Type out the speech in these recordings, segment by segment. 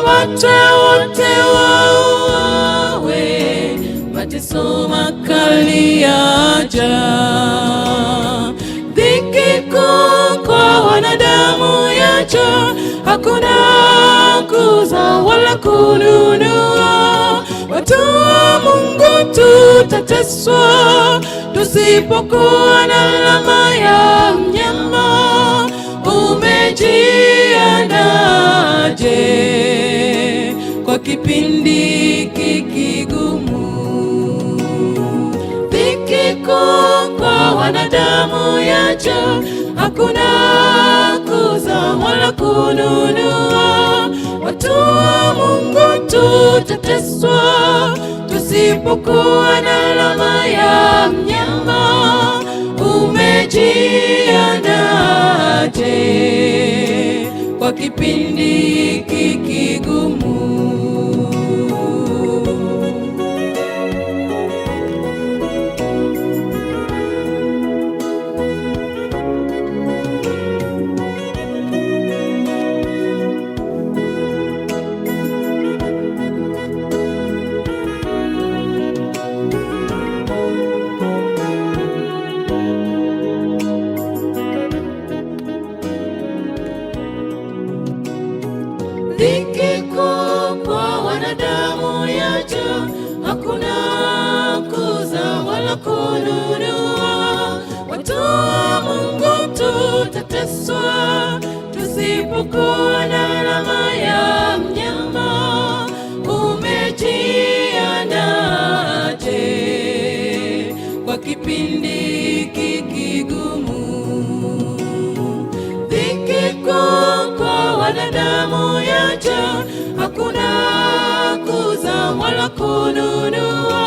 watwe wote wauawe, mateso makali yaja. Dhiki kuu kwa wanadamu yaja, hakuna kuuza wala kununua. Watu wa Mungu tutateswa, tusipokuwa na alama ya mnyama. Umejiandaje kwa kipindi kigumu? Dhiki kuu kwa wanadamu yaja, hakuna kuuza wala kununua. Watu wa Mungu tutateswa, tusipokuwa na alama ya mnyama. Umejiandaje kwa kipindi kigumu? Dhiki kuu kwa wanadamu yaja, hakuna kuuza wala kununua. Watu wa Mungu tutateswa, tusipokuwa na alama ya mnyama. Umejiandaje kwa kipindi kigumu? Dhiki kuu kwa wanadamu yaja, hakuna kuuza wala kununua.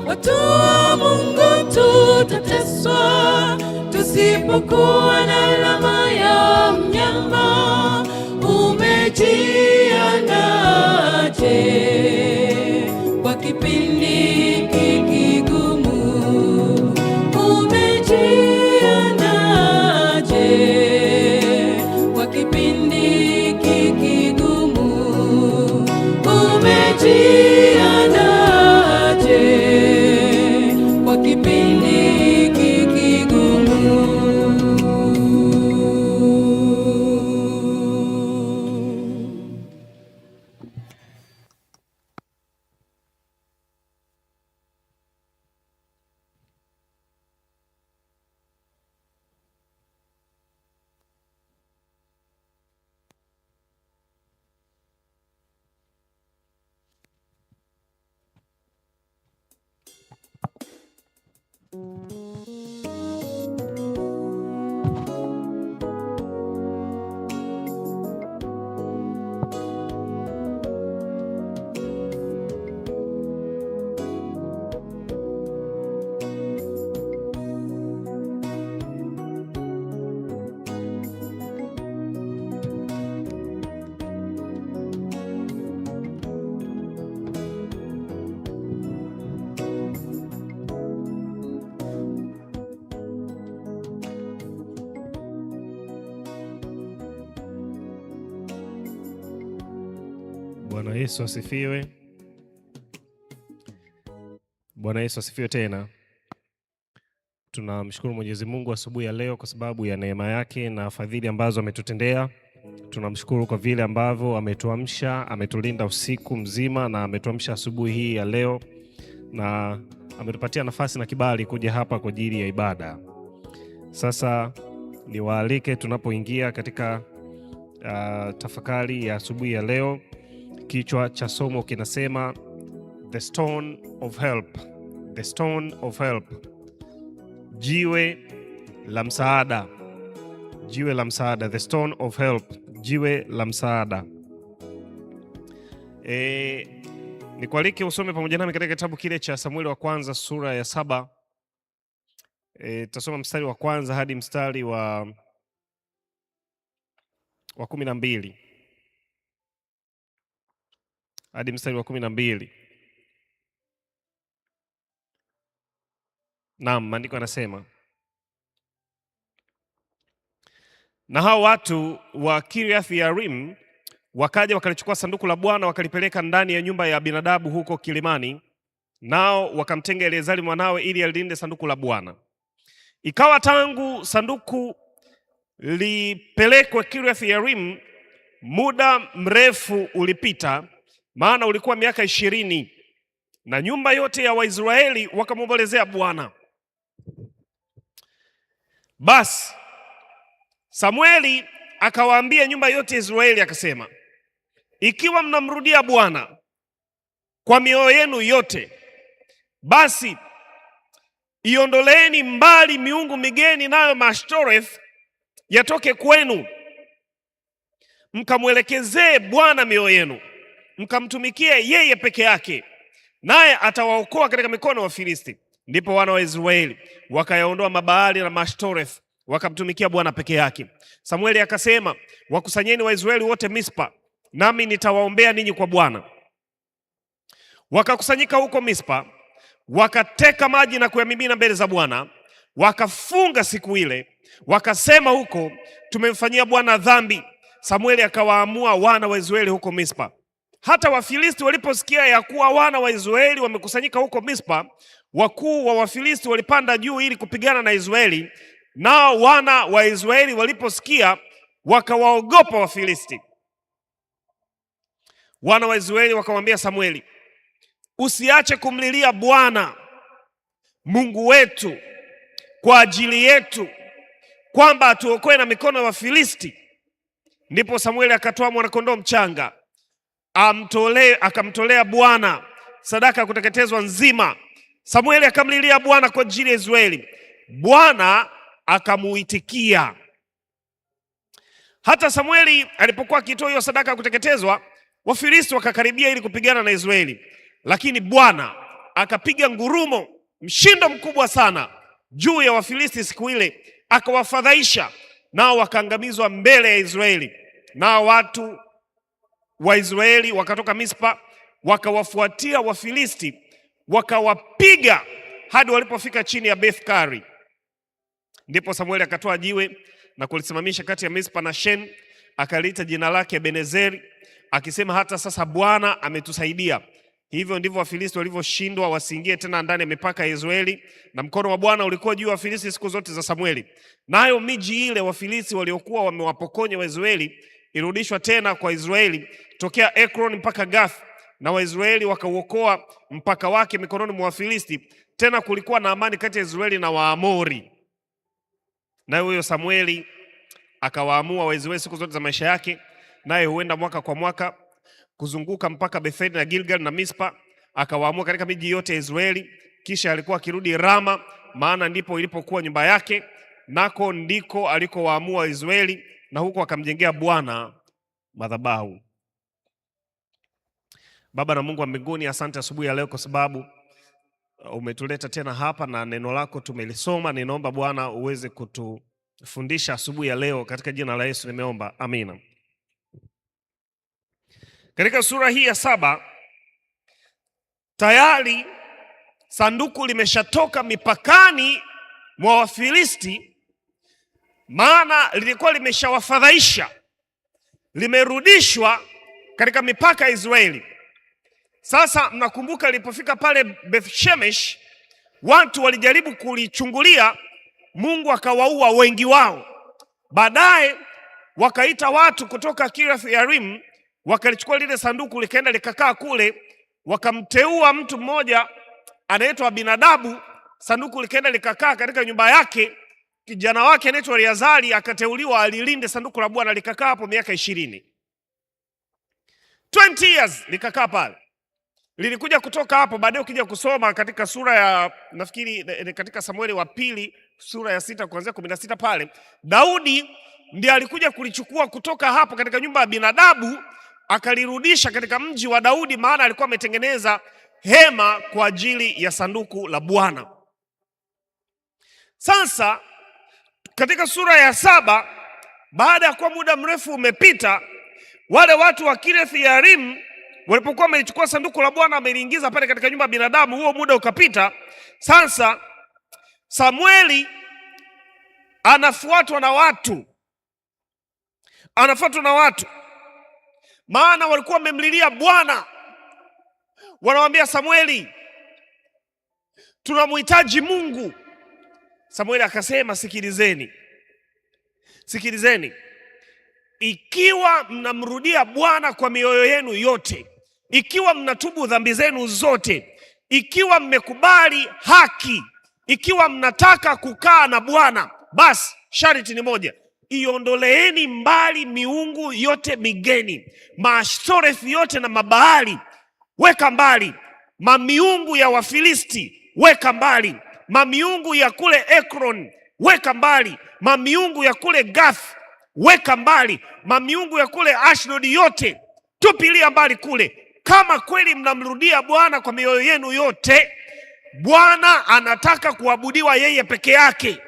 Watu wa Mungu tutateswa, tusipokuwa na alama ya mnyama. Umejiandaje kwa kipindi kigumu? Umejiandaje kwa kipindi kigumu? Umejiandaje kwa kipindi kigumu? Bwana Yesu asifiwe. Bwana Yesu asifiwe tena. Tunamshukuru Mwenyezi Mungu asubuhi ya leo kwa sababu ya neema yake na fadhili ambazo ametutendea. Tunamshukuru kwa vile ambavyo ametuamsha, ametulinda usiku mzima na ametuamsha asubuhi hii ya leo na ametupatia nafasi na kibali kuja hapa kwa ajili ya ibada. Sasa niwaalike tunapoingia katika tafakari ya asubuhi ya leo. Kichwa cha somo kinasema The Stone of Help. The Stone of Help. Jiwe la msaada. Jiwe la msaada. The Stone of Help. Jiwe la msaada. Nikualike usome pamoja nami katika kitabu kile cha Samueli wa kwanza sura ya 7. Tutasoma mstari wa kwanza hadi mstari wa 12. Hadi mstari wa 12. Naam, maandiko yanasema, na hao watu wa Kiriath Yearim wakaja wakalichukua sanduku la Bwana wakalipeleka ndani ya nyumba ya Abinadabu huko kilimani, nao wakamtenga Eleazari mwanawe ili alilinde sanduku la Bwana. Ikawa tangu sanduku lipelekwe Kiriath Yearim, muda mrefu ulipita, maana ulikuwa miaka 20, na nyumba yote ya Waisraeli wakamwombolezea Bwana. Basi Samueli akawaambia nyumba yote ya Israeli akasema, ikiwa mnamrudia Bwana kwa mioyo yenu yote, basi iondoleeni mbali miungu migeni, nayo Maashtoreth yatoke kwenu, mkamwelekezee Bwana mioyo yenu, mkamtumikie yeye peke yake, naye atawaokoa katika mikono ya Wafilisti. Ndipo wana wa Israeli wakayaondoa Mabaali na Maashtoreth, wakamtumikia Bwana peke yake. Samueli akasema, wakusanyeni Waisraeli wote Mispa, nami nitawaombea ninyi kwa Bwana. Wakakusanyika huko Mispa, wakateka maji na kuyamimina mbele za Bwana, wakafunga siku ile, wakasema huko, tumemfanyia Bwana dhambi. Samueli akawaamua wana wa Israeli huko Mispa. Hata Wafilisti waliposikia ya kuwa wana wa Israeli wamekusanyika huko Mispa, wakuu wa Wafilisti walipanda juu ili kupigana na Israeli, nao wana wa Israeli waliposikia wakawaogopa Wafilisti. Wana wa Israeli wakamwambia Samueli, usiache kumlilia Bwana Mungu wetu kwa ajili yetu, kwamba atuokoe na mikono ya Wafilisti. Ndipo Samueli akatoa mwana-kondoo mchanga akamtolea Bwana sadaka ya kuteketezwa nzima. Samueli akamlilia Bwana kwa ajili ya Israeli, Bwana akamuitikia. Hata Samueli alipokuwa akitoa hiyo sadaka ya kuteketezwa, Wafilisti wakakaribia ili kupigana na Israeli, lakini Bwana akapiga ngurumo, mshindo mkubwa sana juu ya Wafilisti siku ile, akawafadhaisha, nao wakaangamizwa mbele ya Israeli. Nao watu wa Israeli wakatoka Mispa wakawafuatia Wafilisti, wakawapiga hadi walipofika chini ya Beth-kari. Ndipo Samueli akatoa jiwe na kulisimamisha kati ya Mispa na Shen, akaliita jina lake Ebenezeri, akisema, hata sasa Bwana ametusaidia. Hivyo ndivyo Wafilisti walivyoshindwa wasiingie tena ndani ya mipaka ya Israeli, na mkono wa Bwana ulikuwa juu ya Wafilisti siku zote za Samueli. Nayo miji ile Wafilisti waliokuwa wamewapokonya Waisraeli irudishwa tena kwa Israeli tokea Ekron mpaka Gath, na Waisraeli wakauokoa mpaka wake mikononi mwa Wafilisti. Tena kulikuwa na amani kati ya Israeli na Waamori. Naye huyo Samueli akawaamua Waisraeli siku zote za maisha yake, naye huenda mwaka kwa mwaka kuzunguka mpaka Betheli na Gilgal na Mispa, akawaamua katika miji yote ya Israeli. Kisha alikuwa akirudi Rama, maana ndipo ilipokuwa nyumba yake, nako ndiko alikowaamua Israeli, na huko akamjengea Bwana madhabahu. Baba na Mungu wa mbinguni, asante asubuhi ya leo kwa sababu umetuleta tena hapa na neno lako tumelisoma. Ninaomba Bwana uweze kutufundisha asubuhi ya leo, katika jina la Yesu nimeomba, amina. Katika sura hii ya 7 tayari sanduku limeshatoka mipakani mwa Wafilisti, maana lilikuwa limeshawafadhaisha, limerudishwa katika mipaka ya Israeli. Sasa mnakumbuka lilipofika pale Beth-shemesh, watu walijaribu kulichungulia, Mungu akawaua wengi wao. Baadaye wakaita watu kutoka Kiriath Yearim, wakalichukua lile sanduku likaenda likakaa kule, wakamteua mtu mmoja anaitwa Abinadabu, sanduku likaenda likakaa katika nyumba yake. Kijana wake anaitwa Eleazari akateuliwa alilinde sanduku la Bwana, likakaa hapo miaka 20. 20 years likakaa pale. Lilikuja kutoka hapo baadaye, ukija kusoma katika sura ya nafikiri katika Samueli wa pili sura ya 6 kuanzia 16 pale, Daudi ndiye alikuja kulichukua kutoka hapo katika nyumba ya Abinadabu, akalirudisha katika mji wa Daudi, maana alikuwa ametengeneza hema kwa ajili ya sanduku la Bwana. Sasa katika sura ya 7, baada ya kuwa muda mrefu umepita, wale watu wa Kiriath Yearim walipokuwa wamelichukua sanduku la Bwana wameliingiza pale katika nyumba ya binadamu, huo muda ukapita. Sasa Samueli anafuatwa na watu. maana walikuwa wamemlilia Bwana. Wanamwambia Samueli, tunamhitaji Mungu. Samueli akasema, sikilizeni, ikiwa mnamrudia Bwana kwa mioyo yenu yote, ikiwa mnatubu dhambi zenu zote, ikiwa mmekubali haki, ikiwa mnataka kukaa na Bwana, basi sharti ni moja: iondoleeni mbali miungu yote migeni, maashtorethi yote na mabaali weka mbali, mamiungu ya Wafilisti weka mbali, mamiungu ya kule Ekron weka mbali, mamiungu ya kule Gath weka mbali, mamiungu ya kule Ashdod yote tupilia mbali kule. Kama kweli mnamrudia Bwana kwa mioyo yenu yote, Bwana anataka kuabudiwa yeye peke yake.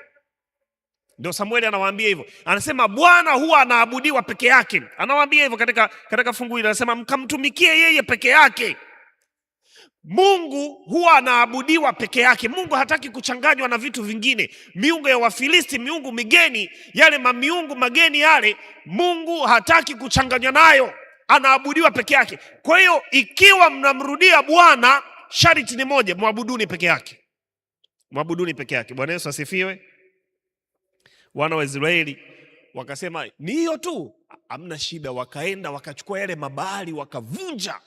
Ndio Samueli anawaambia hivyo, anasema Bwana huwa anaabudiwa peke yake. Anawaambia hivyo katika fungu hili, anasema mkamtumikie yeye peke yake. Mungu huwa anaabudiwa peke yake. Mungu hataki kuchanganywa na vitu vingine. Miungu ya Wafilisti, miungu migeni, yale mamiungu mageni yale, Mungu hataki kuchanganywa nayo, anaabudiwa peke yake. Kwa hiyo ikiwa mnamrudia Bwana, sharti ni moja: muabuduni peke yake. Muabuduni peke yake. Bwana Yesu asifiwe. Wana wa Israeli wakasema ni hiyo tu, hamna shida. Wakaenda wakachukua yale mabaali wakavunja,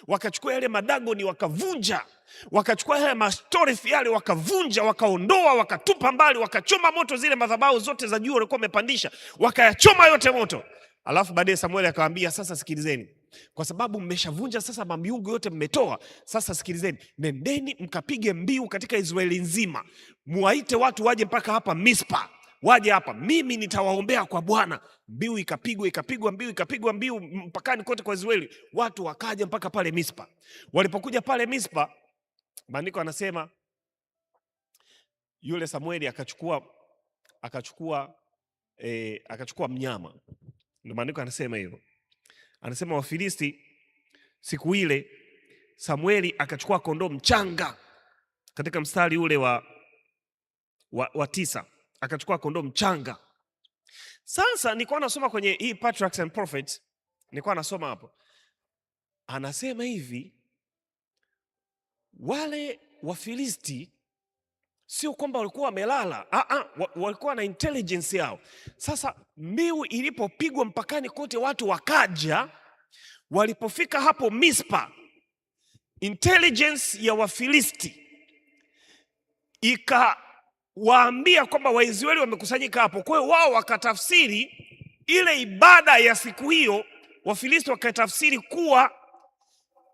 wakachukua yale madagoni wakavunja, wakachukua yale mastoreth yale wakavunja, wakaondoa, wakatupa mbali, wakachoma moto zile madhabahu zote za juu walikuwa wamepandisha, wakayachoma yote moto. Alafu baadaye Samueli akawaambia, sasa sikilizeni, kwa sababu mmeshavunja sasa mamiungu yote mmetoa, sasa sikilizeni, nendeni mkapige mbiu katika Israeli nzima, muwaite watu waje mpaka hapa Mispa, waje hapa, mimi nitawaombea kwa Bwana. Mbiu ikapigwa mbiu mpakani kote kwa Israeli, watu wakaja mpaka pale Mispa. Walipokuja pale Mispa, maandiko anasema yule Samueli akachukua mnyama. Ndio maandiko anasema hivyo. Anasema Wafilisti siku ile Samueli akachukua kondoo mchanga, katika mstari ule wa 9 akachukua kondoo mchanga. Sasa nilikuwa nasoma kwenye hii Patriarchs and Prophets, nilikuwa nasoma hapo, anasema hivi, wale Wafilisti sio kwamba walikuwa wamelala, walikuwa na intelligence yao. Sasa mbiu ilipopigwa mpakani kote, watu wakaja, walipofika hapo Mispa, intelligence ya Wafilisti ikawaambia kwamba Waisraeli wamekusanyika hapo. Kwa hiyo wao wakatafsiri ile ibada ya siku hiyo, Wafilisti wakatafsiri kuwa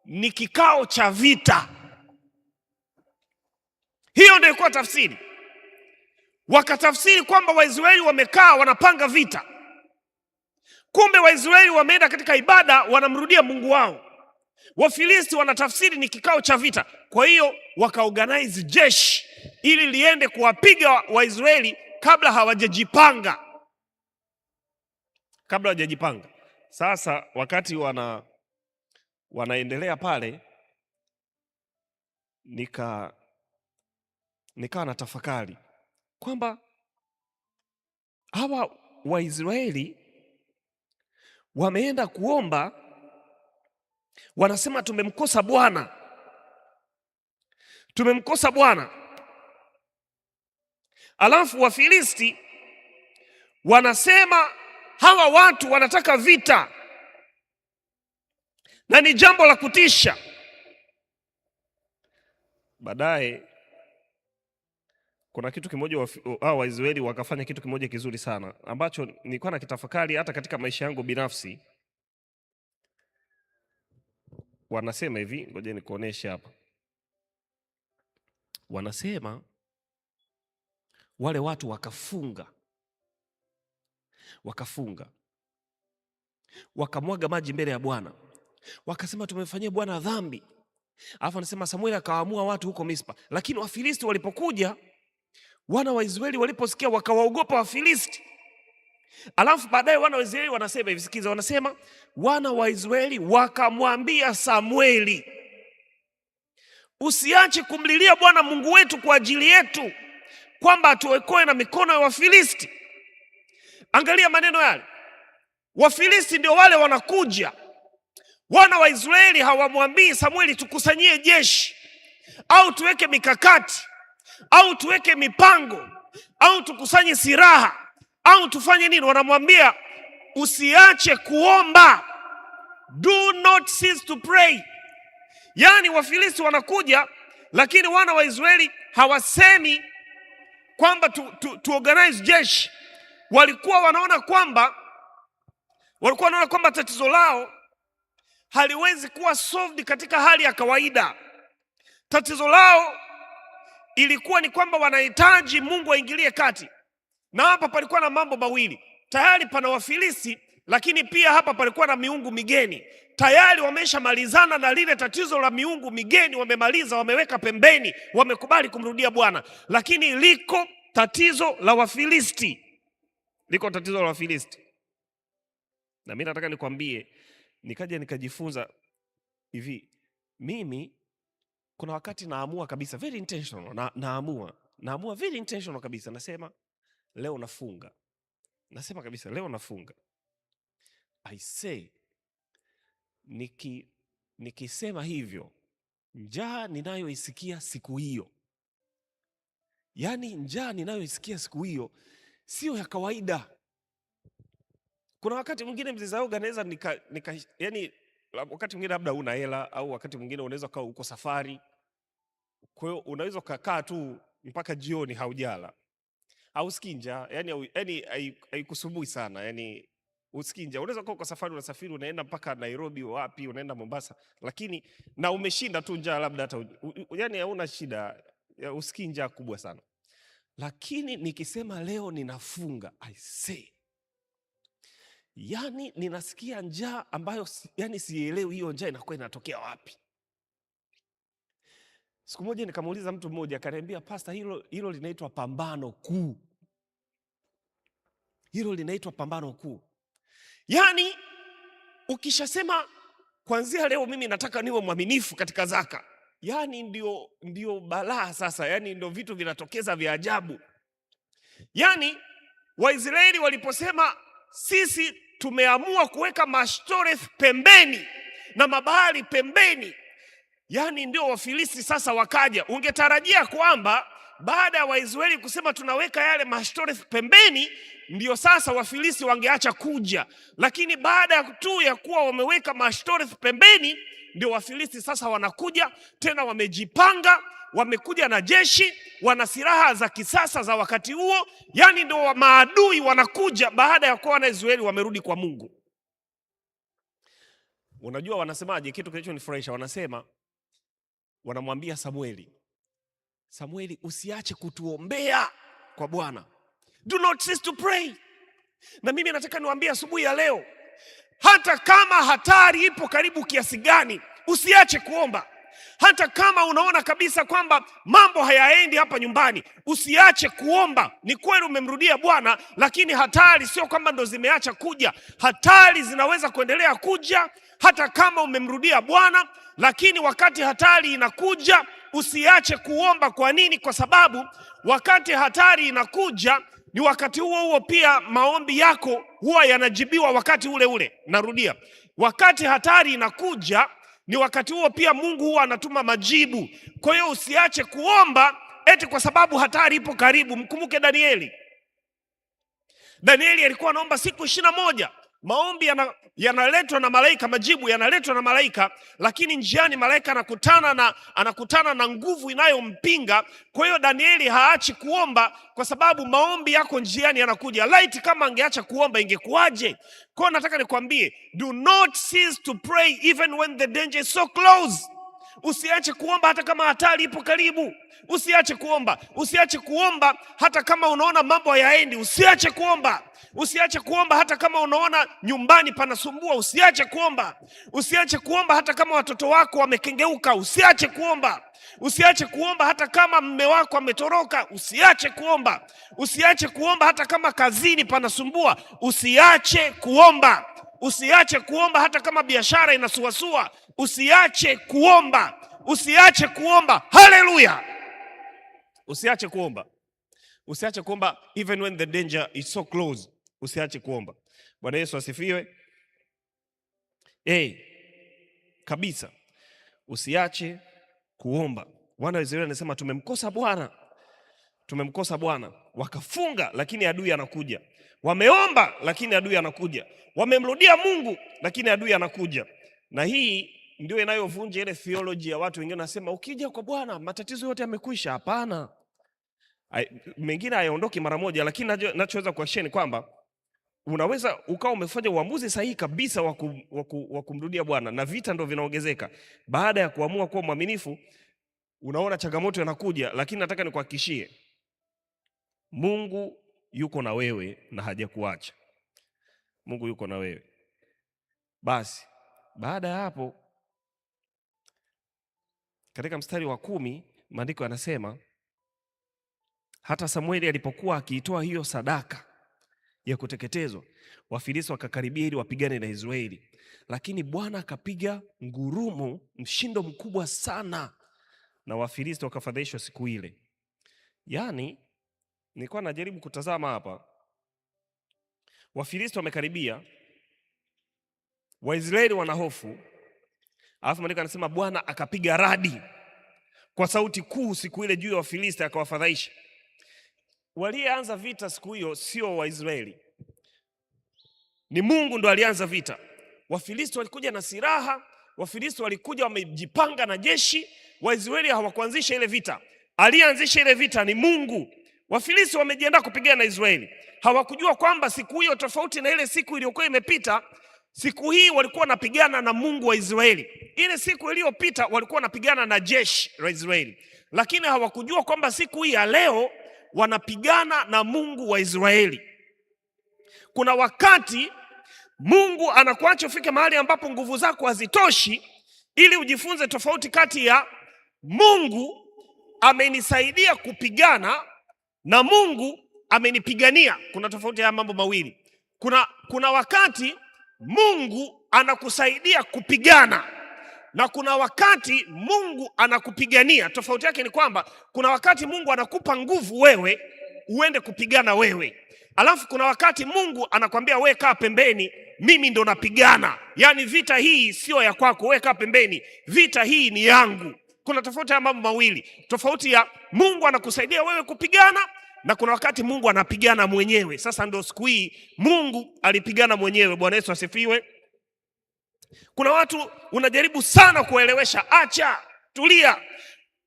ni kikao cha vita. Hiyo ndio ilikuwa tafsiri. Wakatafsiri kwamba Waisraeli wamekaa wanapanga vita, kumbe Waisraeli wameenda katika ibada, wanamrudia Mungu wao. Wafilisti wanatafsiri ni kikao cha vita. Kwa hiyo wakaorganize jeshi ili liende kuwapiga Waisraeli kabla hawajajipanga. Sasa wakati wanaendelea pale, nikawa na tafakari kwamba hawa Waisraeli wameenda kuomba, wanasema tumemkosa Bwana. Alafu Wafilisti wanasema hawa watu wanataka vita, na ni jambo la kutisha. Baadaye kuna kitu kimoja, Waisraeli wakafanya kitu kimoja kizuri sana, ambacho nilikuwa nakitafakari hata katika maisha yangu binafsi. Wanasema hivi, ngoja nikuoneshe hapa. Wanasema wale watu wakafunga, wakamwaga maji mbele ya Bwana, wakasema tumefanyia Bwana dhambi. Alafu anasema Samueli akawaamua watu huko Mispa. Lakini Wafilisti walipokuja, wana wa Israeli waliposikia wakawaogopa Wafilisti. Alafu baadaye wana wa Israeli wanasema hivi, sikiza, wanasema wana wa Israeli wakamwambia Samueli, usiache kumlilia Bwana Mungu wetu kwa ajili yetu, kwamba atuokoe na mikono ya Wafilisti. Angalia maneno yale. Wafilisti ndio wale wanakuja Wana wa Israeli hawamwambii Samueli tukusanyie jeshi au tuweke mikakati au tuweke mipango au tukusanye silaha au tufanye nini. Wanamwambia usiache kuomba, do not cease to pray. Yani Wafilisti wanakuja, lakini wana wa Israeli hawasemi kwamba tu organize jeshi. Walikuwa wanaona kwamba tatizo lao haliwezi kuwa solved katika hali ya kawaida. Tatizo lao ilikuwa ni kwamba wanahitaji Mungu aingilie kati. Na hapa palikuwa na mambo mawili. Tayari pana Wafilisti, lakini pia hapa palikuwa na miungu migeni. Tayari wameshamalizana na lile tatizo la miungu migeni, wamemaliza, wameweka pembeni, wamekubali kumrudia Bwana. Lakini liko tatizo la Wafilisti. Liko tatizo la Wafilisti. Na mimi nataka nikwambie, nikaja nikajifunza hivi, mimi kuna wakati naamua kabisa very intentional, naamua very intentional kabisa, nasema leo nafunga. Nasema kabisa leo nafunga. I say, nikisema hivyo, njaa ninayoisikia siku hiyo, yani njaa ninayoisikia siku hiyo sio ya kawaida. Kuna wakati mwingine mzee Zaoga naweza yani wakati mwingine labda una hela, au wakati mwingine unaweza kaa uko safari. Kwa hiyo unaweza kukaa tu mpaka jioni haujala. Hausikii njaa, yani haikusumbui sana, yani usikii njaa. Unaweza kuwa kwa safari, unasafiri unaenda mpaka Nairobi wapi, unaenda Mombasa, lakini na umeshinda tu njaa, labda hata yani hauna shida, usikii njaa kubwa sana. Lakini nikisema leo ninafunga, I say, yani ninasikia njaa ambayo yani sielewi hiyo njaa inakuwa inatokea wapi. Siku moja nikamuuliza mtu mmoja, akaniambia, pastor, hilo linaitwa pambano kuu. Hilo linaitwa pambano kuu. Yani ukishasema kuanzia leo mimi nataka niwe mwaminifu katika zaka, yani ndio balaa sasa, yani ndio vitu vinatokeza vya ajabu. Yani Waisraeli waliposema sisi tumeamua kuweka Mashtoreth pembeni na Mabaali pembeni, yani ndio Wafilisti sasa wakaja. Ungetarajia kwamba baada ya Waisraeli kusema tunaweka yale Mashtoreth pembeni, ndio sasa Wafilisti wangeacha kuja. Lakini baada ya kuwa wameweka Mashtoreth pembeni, ndio Wafilisti sasa wanakuja tena, wamejipanga, wamekuja na jeshi, wana silaha za kisasa za wakati huo. Yani ndio maadui wanakuja baada ya kuwa Waisraeli wamerudi kwa Mungu. Unajua wanasemaje? Kitu kilichonifurahisha, wanamwambia Samueli, usiache kutuombea kwa Bwana. Do not cease to pray. Na mimi nataka niwaambie asubuhi ya leo, hata kama hatari ipo karibu kiasi gani, usiache kuomba. Hata kama unaona kabisa kwamba mambo hayaendi hapa nyumbani, usiache kuomba. Ni kweli umemrudia Bwana, lakini hatari sio kwamba ndo zimeacha kuja. Hatari zinaweza kuendelea kuja hata kama umemrudia Bwana, lakini wakati hatari inakuja, usiache kuomba. Kwa nini? Kwa sababu wakati hatari inakuja, ni wakati huo pia maombi yako huwa yanajibiwa wakati ule ule. Narudia, wakati hatari inakuja, ni wakati huo pia Mungu huwa anatuma majibu. Kwa hiyo usiache kuomba eti kwa sababu hatari ipo karibu. Mkumbuke Danieli alikuwa anaomba siku 21. Maombi yanaletwa na malaika, majibu yanaletwa na malaika, lakini njiani malaika anakutana na nguvu inayompinga. Kwa hiyo Danieli haachi kuomba kwa sababu maombi yako njiani yanakuja. Laiti kama angeacha kuomba ingekuwaje? Kwa hiyo nataka nikwambie, do not cease to pray even when the danger is so close. Usiache kuomba hata kama hatari ipo karibu. Usiache kuomba hata kama unaona mambo hayaendi. Usiache kuomba hata kama unaona nyumbani panasumbua. Usiache kuomba hata kama watoto wako wamekengeuka. Usiache kuomba hata kama mume wako ametoroka. Usiache kuomba hata kama kazini panasumbua. Usiache kuomba hata kama biashara inasuasua. Usiache kuomba. Haleluya! Usiache kuomba even when the danger is so close. Usiache kuomba. Bwana Yesu asifiwe. kabisa, usiache kuomba. Wana wa Israeli wanasema tumemkosa Bwana. Wakafunga lakini adui anakuja. Wameomba lakini adui anakuja. Wamemrudia Mungu lakini adui anakuja. Na hii ndio inayovunja ile theology ya watu wengine wanasema ukija kwa Bwana matatizo yote yamekwisha. Hapana. Mengine hayaondoki mara moja, lakini nachoweza kuashia ni kwamba unaweza ukawa umefanya uamuzi sahihi kabisa wa kumrudia Bwana na vita ndio vinaongezeka. Baada ya kuamua kuwa mwaminifu, unaona changamoto yanakuja, lakini nataka nikuhakikishie Mungu yuko na wewe na hajakuacha. Mungu yuko na wewe. Basi baada ya hapo, katika mstari wa 10 maandiko yanasema hata Samueli alipokuwa akiitoa hiyo sadaka ya kuteketezwa, Wafilisti wakakaribia ili wapigane na Israeli, lakini Bwana akapiga ngurumo, mshindo mkubwa sana, na Wafilisti wakafadhaishwa siku ile. Yaani nilikuwa najaribu kutazama hapa, Wafilisti wamekaribia, Waisraeli wana hofu, alafu maandiko yanasema Bwana akapiga radi kwa sauti kuu siku ile juu ya Wafilisti akawafadhaisha. Walianza vita siku hiyo sio Waisraeli, ni Mungu ndo alianza vita. Wafilisti walikuja na silaha, Wafilisti walikuja wamejipanga na jeshi. Waisraeli hawakuanzisha ile vita, alianzisha ile vita ni Mungu. Wafilisti wamejiandaa kupigana na Israeli. Hawakujua kwamba siku hiyo, tofauti na ile siku iliyokuwa imepita, siku hii walikuwa wanapigana na Mungu wa Israeli. Ile siku iliyopita walikuwa wanapigana na jeshi la Israeli, lakini hawakujua kwamba siku hii ya leo wanapigana na Mungu wa Israeli. Kuna wakati Mungu anakuacha ufike mahali ambapo nguvu zako hazitoshi, ili ujifunze tofauti kati ya Mungu amenisaidia kupigana na Mungu amenipigania. Kuna tofauti ya mambo mawili. Kuna wakati Mungu anakusaidia kupigana na kuna wakati Mungu anakupigania. Tofauti yake ni kwamba kuna wakati Mungu anakupa nguvu wewe uende kupigana wewe, alafu kuna wakati Mungu anakwambia wewe kaa pembeni, mimi ndo napigana. Yaani vita hii sio ya kwako, wewe kaa pembeni, vita hii ni yangu. Kuna tofauti ya mambo mawili. Tofauti ya Mungu anakusaidia wewe kupigana na kuna wakati Mungu anapigana mwenyewe. Sasa ndio siku hii Mungu alipigana mwenyewe. Bwana Yesu asifiwe. Kuna watu unajaribu sana kuelewesha, acha, tulia.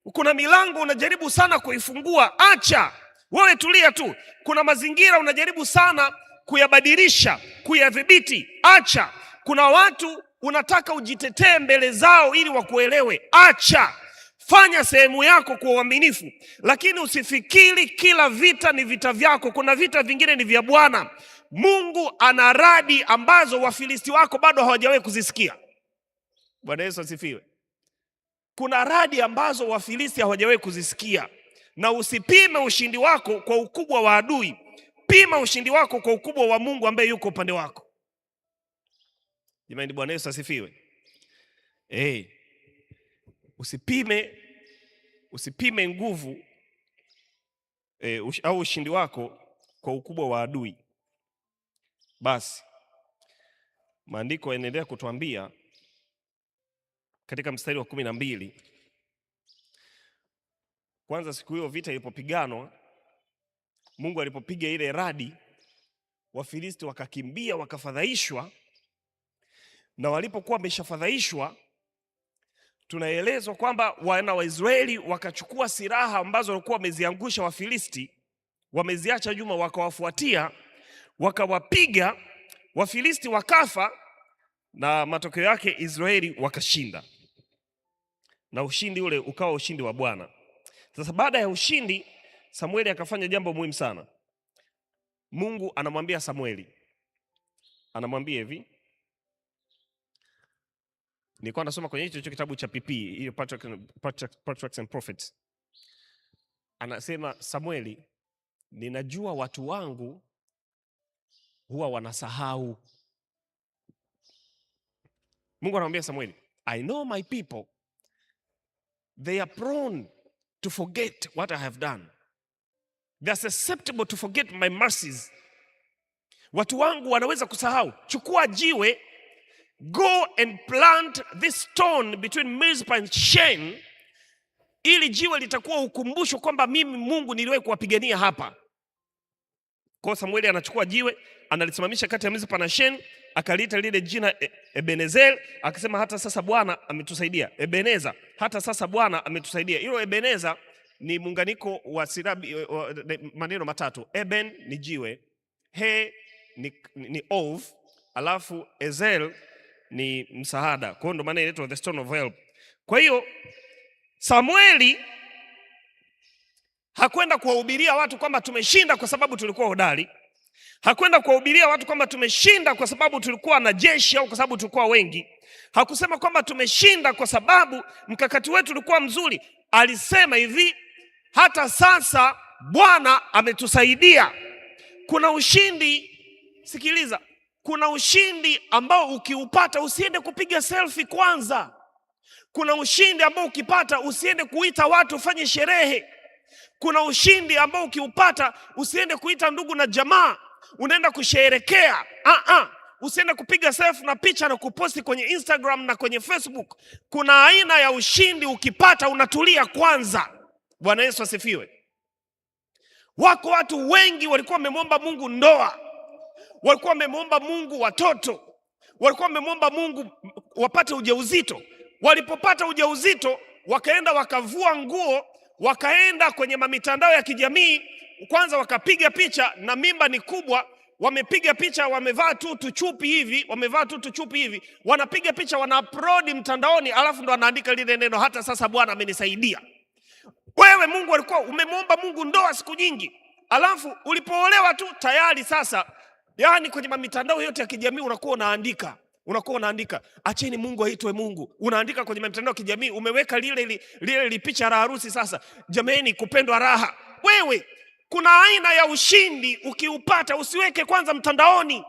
Kuna milango unajaribu sana kuifungua, acha, wewe tulia tu. Kuna mazingira unajaribu sana kuyabadilisha, kuyadhibiti, acha. Kuna watu unataka ujitetee mbele zao ili wakuelewe, acha. Fanya sehemu yako kwa uaminifu, lakini usifikiri kila vita ni vita vyako. Kuna vita vingine ni vya Bwana. Mungu ana radi ambazo Wafilisti wako bado hawajawahi kuzisikia. Bwana Yesu asifiwe. Kuna radi ambazo Wafilisti hawajawahi kuzisikia. Na usipime ushindi wako kwa ukubwa wa adui, pima ushindi wako kwa ukubwa wa Mungu ambaye yuko upande wako. Jamani, Bwana Yesu asifiwe. Usipime nguvu au ushindi wako kwa ukubwa wa adui. Basi maandiko yanaendelea kutuambia katika mstari wa 12, kwanza siku hiyo vita ilipopiganwa, Mungu alipopiga ile radi, Wafilisti wakakimbia wakafadhaishwa, na walipokuwa wameshafadhaishwa, tunaelezwa kwamba wana wa Israeli wakachukua silaha ambazo walikuwa wameziangusha Wafilisti, wameziacha nyuma, wakawafuatia, wakawapiga Wafilisti, wakafa, na matokeo yake Israeli wakashinda, na ushindi ule ukawa ushindi wa Bwana. Sasa baada ya ushindi, Samueli akafanya jambo muhimu sana. Mungu anamwambia Samueli, anamwambia hivi, nilikuwa nasoma kwenye hicho kitabu cha PP, hiyo Patriarchs and Prophets. Anasema Samueli, ninajua watu wangu huwa wanasahau. Mungu anamwambia Samueli, I know my people, they are prone to forget what I have done. They are susceptible to forget my mercies. Watu wangu wanaweza kusahau. Chukua jiwe, go and plant this stone between Mizpah and Shen, ili jiwe litakuwa ukumbusho kwamba mimi Mungu niliwahi kuwapigania hapa. Kwa Samueli anachukua jiwe, analisimamisha kati ya Mizpah na Shen, akaliita lile jina Ebenezer, akasema hata sasa Bwana ametusaidia. Ebeneza, hata sasa Bwana ametusaidia. Hilo Ebeneza ni muunganiko wa silabi, maneno matatu. Eben ni jiwe, he ni ov, alafu ezel ni msaada. Kwa hiyo ndo maana inaitwa the stone of help. Kwa hiyo Samueli hakwenda kuwahubiria watu kwamba tumeshinda kwa sababu tulikuwa hodari. Hakwenda kuwahubiria watu kwamba tumeshinda kwa sababu tulikuwa na jeshi au kwa sababu tulikuwa wengi. Hakusema kwamba tumeshinda kwa sababu mkakati wetu ulikuwa mzuri. Alisema hivi, hata sasa Bwana ametusaidia. Kuna ushindi, sikiliza, kuna ushindi ambao ukiupata usiende kupiga selfie kwanza. Kuna ushindi ambao ukipata usiende kuita watu ufanye sherehe. Kuna ushindi ambao ukiupata usiende kuita ndugu na jamaa, unaenda kusherehekea. Usiende kupiga selfie na picha na kuposti kwenye Instagram na kwenye Facebook. Kuna aina ya ushindi ukipata unatulia kwanza. Bwana Yesu asifiwe. Wako watu wengi walikuwa wamemwomba Mungu ndoa, walikuwa wamemwomba Mungu watoto, walikuwa wamemwomba Mungu wapate ujauzito. Walipopata ujauzito wakaenda wakavua nguo, wakaenda kwenye mitandao ya kijamii, kwanza wakapiga picha na mimba ni kubwa, wamepiga picha wamevaa tu tuchupi hivi, wanapiga picha wana-upload mtandaoni, alafu ndo wanaandika lile neno hata sasa Bwana amenisaidia. Wewe Mungu alikuwa umemwomba Mungu ndoa siku nyingi, alafu ulipoolewa tu tayari sasa, yani kwenye mitandao yote ya kijamii unakuwa unaandika acheni Mungu aitwe Mungu. Unaandika kwenye mitandao ya kijamii, umeweka lile picha la harusi. Sasa jameni, kupendwa raha. Wewe kuna aina ya ushindi ukiupata usiweke kwanza mtandaoni.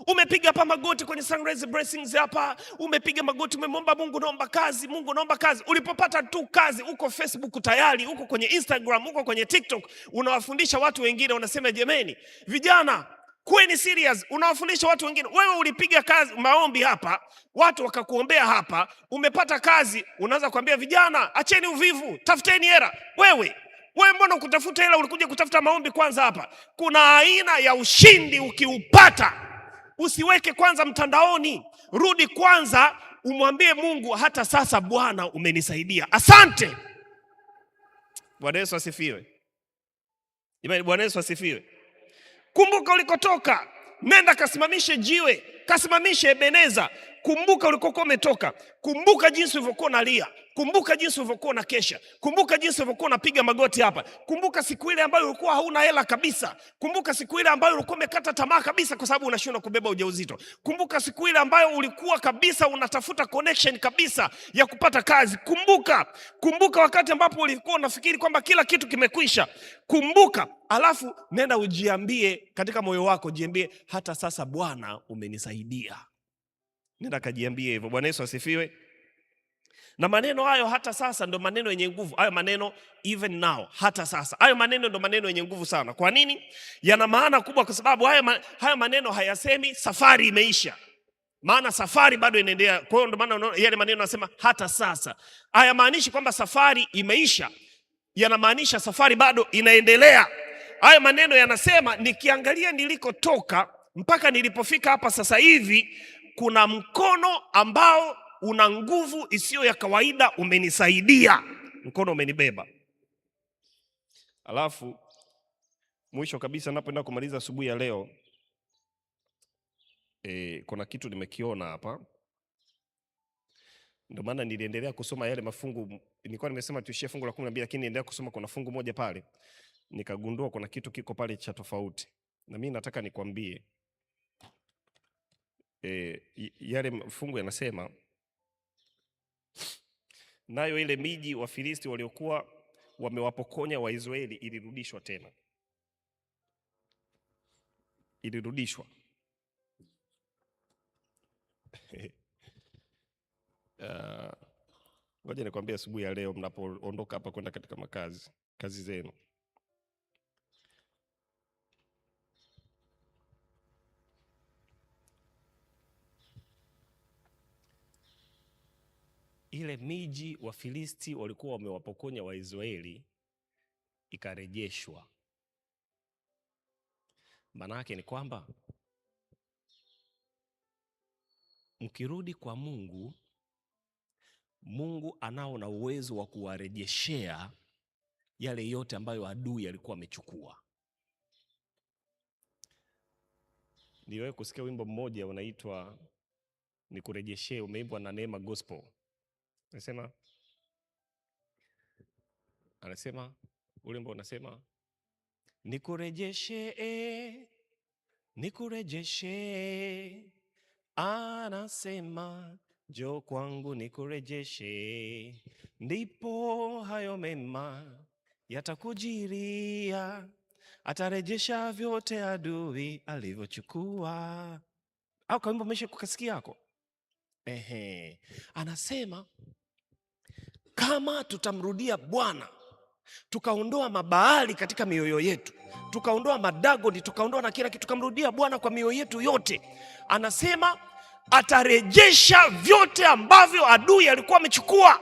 Umepiga hapa magoti kwenye Sunrise Blessings hapa, umepiga magoti, umemwomba Mungu naomba kazi, Mungu naomba kazi. Ulipopata tu kazi, uko Facebook tayari, uko kwenye Instagram, uko kwenye TikTok, unawafundisha watu wengine, unasema jameni, vijana kweni serious, unawafundisha watu wengine. Wewe ulipiga kazi maombi hapa, watu wakakuombea hapa, umepata kazi, unaanza kuambia vijana acheni uvivu, tafuteni hela. Wewe mbona kutafuta hela, ulikuja kutafuta maombi kwanza hapa. Kuna aina ya ushindi ukiupata usiweke kwanza mtandaoni. Rudi kwanza umwambie Mungu hata sasa Bwana umenisaidia. Asante. Bwana Yesu asifiwe. Imani, Bwana Yesu asifiwe. Kumbuka ulikotoka. Nenda kasimamishe jiwe, kasimamishe Ebeneza. Kumbuka ulikokuwa umetoka. Kumbuka jinsi ulivyokuwa unalia. Kumbuka jinsi ulivyokuwa unakesha. Kumbuka jinsi ulivyokuwa unapiga magoti hapa. Kumbuka siku ile ambayo ulikuwa hauna hela kabisa. Kumbuka siku ile ambayo ulikuwa umekata tamaa kabisa kwa sababu unashindwa kubeba ujauzito. Kumbuka siku ile ambayo ulikuwa kabisa unatafuta connection kabisa ya kupata kazi. Kumbuka wakati ambapo ulikuwa unafikiri kwamba kila kitu kimekwisha. Kumbuka, alafu nenda ujiambie katika moyo wako, jiambie hata sasa Bwana umenisaidia. Nenda kajiambie hivyo. Bwana Yesu asifiwe. Na maneno hayo hata sasa ndo maneno yenye nguvu. Hayo maneno even now, hata sasa. Hayo maneno ndo maneno yenye nguvu sana. Kwa nini? Yana maana kubwa kwa sababu hayo maneno hayasemi safari imeisha. Maana safari bado inaendelea. Kwa hiyo ndo maana yale maneno yanasema hata sasa. Hayamaanishi kwamba safari imeisha. Yanamaanisha safari bado inaendelea. Hayo maneno yanasema nikiangalia nilikotoka mpaka nilipofika hapa sasa hivi, kuna mkono ambao una nguvu isiyo ya kawaida umenisaidia. Mkono umenibeba. Alafu mwisho kabisa napoenda kumaliza asubuhi ya leo, kuna kitu nimekiona hapa. Ndio maana niliendelea kusoma yale mafungu. Nilikuwa nimesema tuishie fungu la 12, lakini niendelea kusoma, kuna fungu moja pale nikagundua kuna kitu kiko pale cha tofauti. Na mimi nataka nikwambie, yale fungu yanasema, nayo ile miji wa Filisti waliokuwa wamewapokonya Waisraeli ilirudishwa tena. Ilirudishwa. Ngoja nikwambie asubuhi ya leo mnapoondoka hapa kwenda katika kazi zenu, ile miji Wafilisti walikuwa wamewapokonya Waisraeli ikarejeshwa. Maana yake ni kwamba mkirudi kwa Mungu, Mungu anao na uwezo wa kuwarejeshea yale yote ambayo adui alikuwa amechukua. Niwewe kusikia wimbo mmoja unaitwa Nikurejeshe, umeimbwa na Neema Gospel. Anasema ule wimbo unasema nikurejeshe, nikurejeshe, anasema njoo kwangu nikurejeshe, ndipo hayo mema yatakujiria, atarejesha vyote adui alivyochukua. Au kawimbo meshe kukasikia yako? Anasema kama tutamrudia Bwana, tukaondoa mabaali katika mioyo yetu, tukaondoa madagoni, tukaondoa na kila kitu, tukamrudia Bwana kwa mioyo yetu yote, anasema atarejesha vyote ambavyo adui alikuwa amechukua.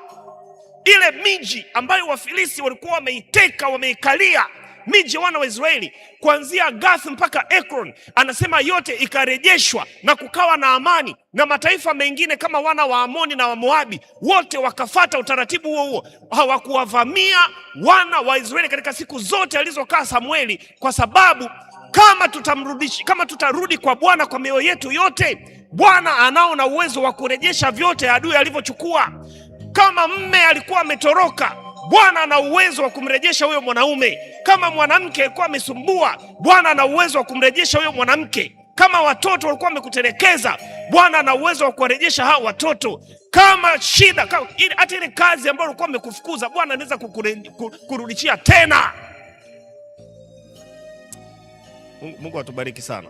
Ile miji ambayo Wafilisti walikuwa wameiteka, wameikalia, miji wana wa Israeli kuanzia Gath mpaka Ekron, anasema yote ikarejeshwa na kukawa na amani, na mataifa mengine kama wana wa Amoni na wa Moabi wote wakafata utaratibu huo. Hawakuwavamia wana wa Israeli katika siku zote alizokaa Samueli, kwa sababu kama tutarudi kwa Bwana kwa mioyo yetu yote, Bwana anao na uwezo wa kurejesha vyote adui alivyochukua. Kama mme alikuwa ametoroka, Bwana ana uwezo wa kumrejesha huyo mwanaume. Kama mwanamke alikuwa amesumbua, Bwana ana uwezo wa kumrejesha huyo mwanamke. Kama watoto walikuwa wamekutelekeza, Bwana ana uwezo wa kuwarejesha hao watoto. Kama shida, hata ile kazi ambayo ulikuwa umekufukuza, Bwana anaweza kurudishia tena. Mungu atubariki sana.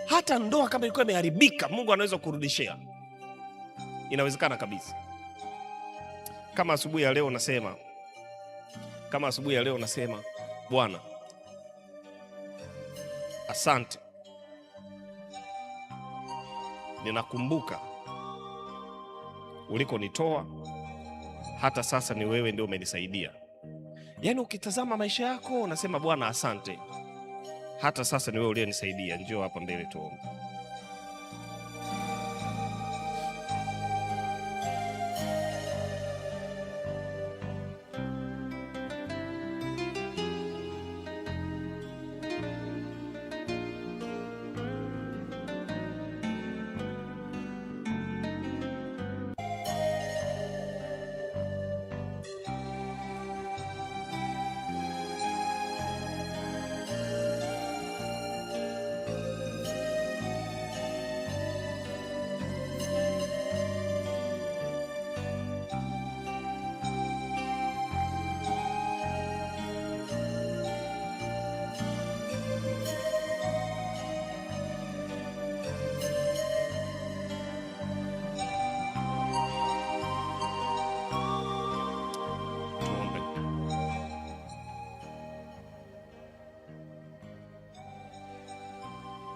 Hata ndoa kama ilikuwa imeharibika, Mungu anaweza kurudishia. Inawezekana kabisa. Kama asubuhi ya leo nasema, Bwana asante, ninakumbuka ulikonitoa, hata sasa ni wewe ndio umenisaidia. Yaani ukitazama maisha yako unasema Bwana asante, hata sasa ni wewe uliyenisaidia. Njoo hapa mbele tuombe.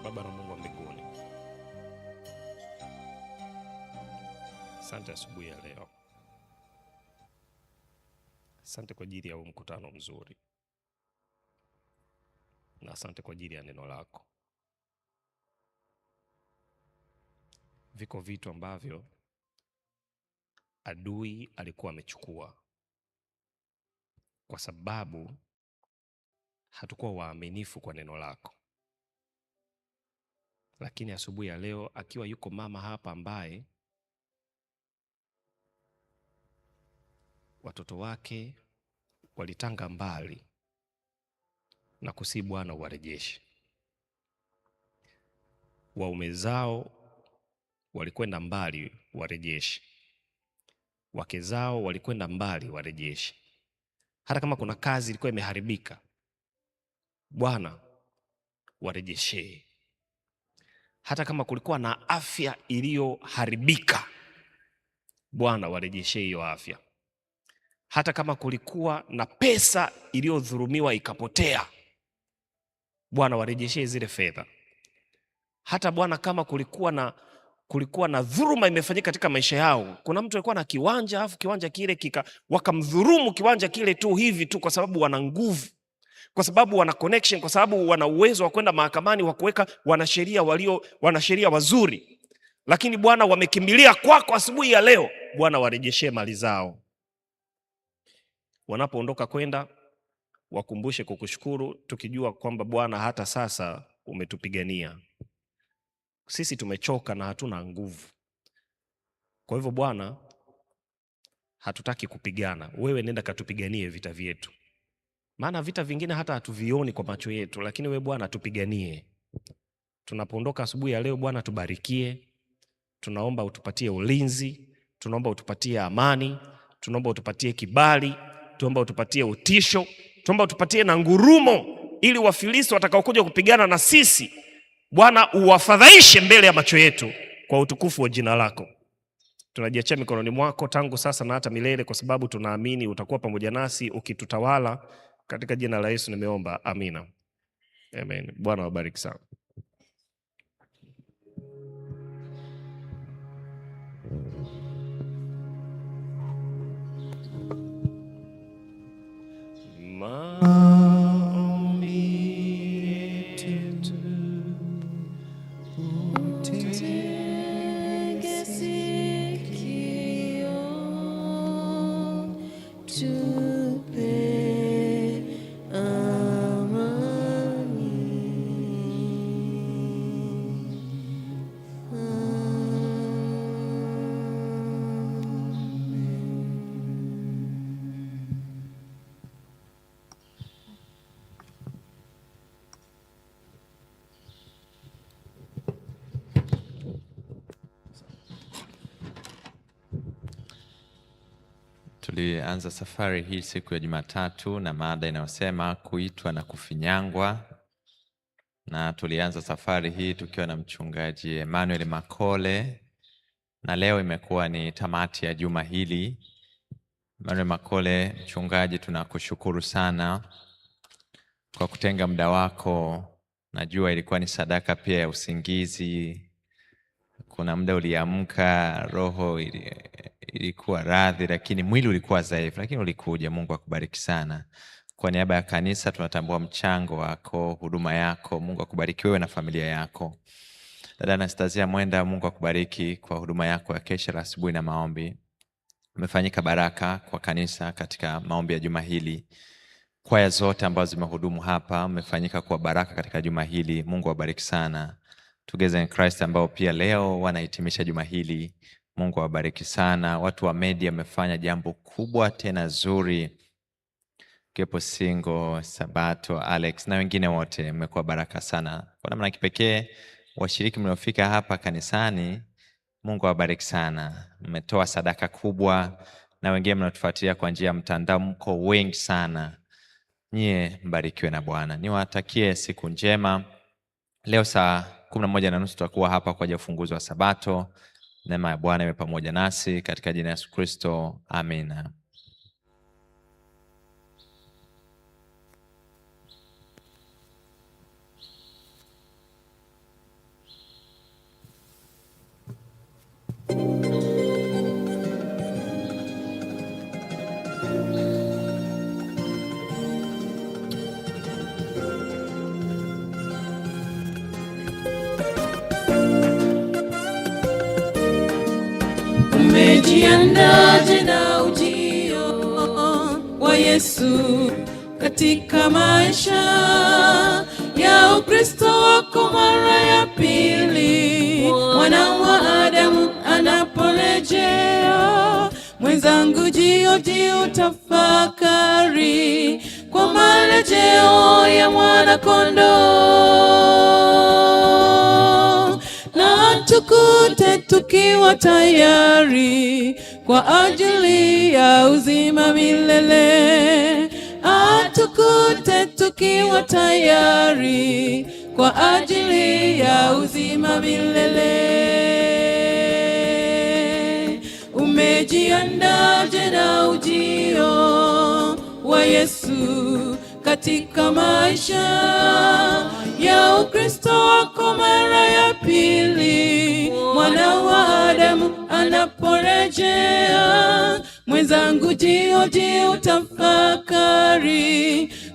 Baba na Mungu wa mbinguni, asante asubuhi ya leo. Asante kwa ajili ya huu mkutano mzuri, na asante kwa ajili ya neno lako. Viko vitu ambavyo adui alikuwa amechukua kwa sababu hatukuwa waaminifu kwa neno lako. Lakini asubuhi ya leo, akiwa yuko mama hapa ambaye watoto wake walitanga mbali, na kusi Bwana uwarejeshe. Waume zao walikwenda mbali, warejeshe. Wake zao walikwenda mbali, warejeshe. Hata kama kuna kazi ilikuwa imeharibika, Bwana warejeshe. Hata kama kulikuwa na afya iliyoharibika, Bwana warejeshe hiyo afya. Hata kama kulikuwa na pesa iliyodhulumiwa ikapotea, Bwana warejeshe zile fedha. Hata Bwana kama kulikuwa na kulikuwa na dhuluma imefanyika katika maisha yao. Kuna mtu alikuwa na kiwanja, alafu kiwanja kile wakamdhulumu kiwanja kile tu hivi tu, kwa sababu wana nguvu, kwa sababu wana connection, kwa sababu wana uwezo wa kwenda mahakamani wa kuweka wanasheria wazuri. Lakini Bwana, wamekimbilia kwako asubuhi ya leo. Bwana, warejeshe mali zao. Wanapoondoka kwenda, wakumbushe kukushukuru, tukijua kwamba Bwana hata sasa umetupigania. Sisi tumechoka na hatuna nguvu. Kwa hivyo Bwana, hatutaki kupigana. Wewe nenda katupiganie vita vyetu. Maana vita vingine hata hatuvioni kwa macho yetu, lakini wewe Bwana tupiganie. Tunapoondoka asubuhi ya leo Bwana, tubarikie. Tunaomba utupatie ulinzi, tunaomba utupatie amani, tunaomba utupatie kibali, tunaomba utupatie utisho, tunaomba utupatie na ngurumo, ili Wafilisti watakaokuja kupigana na sisi Bwana uwafadhaishe mbele ya macho yetu kwa utukufu wa jina lako. Tunajiachia mikononi mwako tangu sasa na hata milele, kwa sababu tunaamini utakuwa pamoja nasi ukitutawala. Katika jina la Yesu nimeomba, amina. Amen. Bwana wabariki sana. Tulianza safari hii siku ya Jumatatu na mada inayosema kuitwa na kufinyangwa, na tulianza safari hii tukiwa na mchungaji Emmanuel Makole, na leo imekuwa ni tamati ya juma hili. Emmanuel Makole, mchungaji, tunakushukuru sana kwa kutenga muda wako. Najua ilikuwa ni sadaka pia ya usingizi. Kuna muda uliamka, roho ilikuwa radhi, lakini mwili ulikuwa dhaifu, lakini ulikuja. Mungu akubariki sana. Kwa niaba ya kanisa tunatambua mchango wako, huduma yako. Mungu akubariki wewe na familia yako. Dada Anastasia Mwenda, Mungu akubariki kwa huduma yako ya kesha la asubuhi na maombi. Umefanyika baraka kwa kanisa katika maombi ya juma hili. Kwaya zote ambazo zimehudumu hapa umefanyika kwa baraka katika juma hili. Mungu awabariki sana. Together in Christ ambao pia leo wanahitimisha juma hili, Mungu awabariki sana. Watu wa media wamefanya jambo kubwa tena zuri. Kepo Singo, Sabato, Alex na wengine wote mmekuwa baraka sana. Kwa namna kipekee washiriki mliofika hapa kanisani, Mungu awabariki sana. Mmetoa sadaka kubwa, na wengine mnatufuatilia kwa njia ya mtandao, mko wengi sana. Nyie mbarikiwe na Bwana. Niwatakie siku njema. Leo saa 11:30 tutakuwa hapa kwa ajili ya ufunguzi wa Sabato. Neema ya Bwana iwe pamoja nasi katika jina la Yesu Kristo. Amina. Umejiandaje na ujio wa Yesu katika maisha ya Ukristo wako mara ya pili? Mwana wa Adamu anaporejea, mwenzangu jio tafakari kwa marejeo ya mwana kondoo, na tukute tukiwa tayari kwa ajili ya uzima milele. Atukute tukiwa tayari kwa ajili ya uzima milele. Umejiandaje na ujio wa Yesu katika maisha ya Ukristo wako mara ya pili? mwana wa Adamu anaporejea. Mwenzangu, jioji utafakari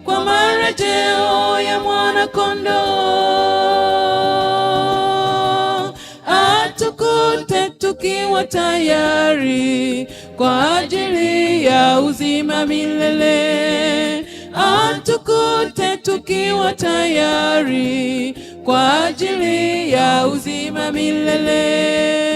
kwa marejeo ya mwana kondoo. Atukute tukiwa tayari kwa ajili ya uzima milele. Atukute tukiwa tayari kwa ajili ya uzima milele.